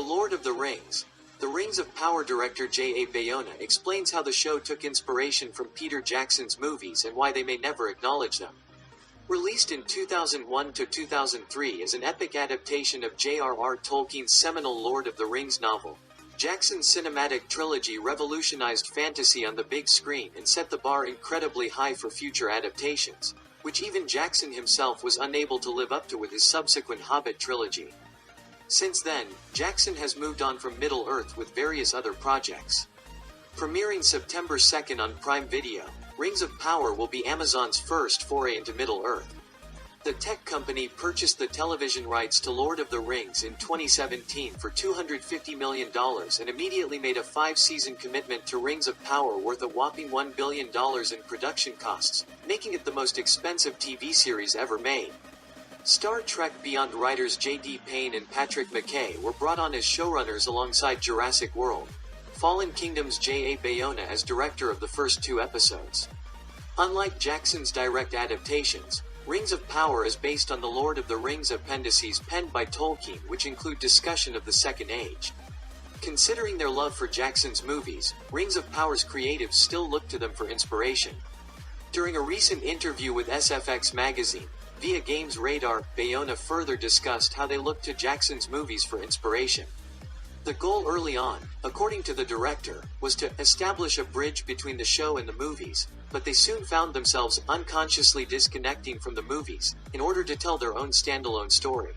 Lord of the Rings. The Rings of Power director J.R.R. Bayona explains how the show took inspiration from Peter Jackson's movies and why they may never acknowledge them. Released in 2001 to 2003 as an epic adaptation of J.R.R. Tolkien's seminal Lord of the Rings novel, Jackson's cinematic trilogy revolutionized fantasy on the big screen and set the bar incredibly high for future adaptations, which even Jackson himself was unable to live up to with his subsequent Hobbit trilogy. Since then, Jackson has moved on from Middle-earth with various other projects. Premiering September 2nd on Prime Video, Rings of Power will be Amazon's first foray into Middle-earth. The tech company purchased the television rights to Lord of the Rings in 2017 for $250 million and immediately made a 5-season commitment to Rings of Power worth a whopping $1 billion in production costs, making it the most expensive TV series ever made. Star Trek Beyond writers J.D. Payne and Patrick McKay were brought on as showrunners alongside Jurassic World, Fallen Kingdom's J.R.R. Bayona as director of the first 2 episodes. Unlike Jackson's direct adaptations, Rings of Power is based on the Lord of the Rings appendices penned by Tolkien, which include discussion of the Second Age. Considering their love for Jackson's movies, Rings of Power's creatives still look to them for inspiration. During a recent interview with SFX magazine, via Games Radar, Bayona further discussed how they look to Jackson's movies for inspiration. The goal early on, according to the director, was to establish a bridge between the show and the movies, but they soon found themselves unconsciously disconnecting from the movies, in order to tell their own standalone story.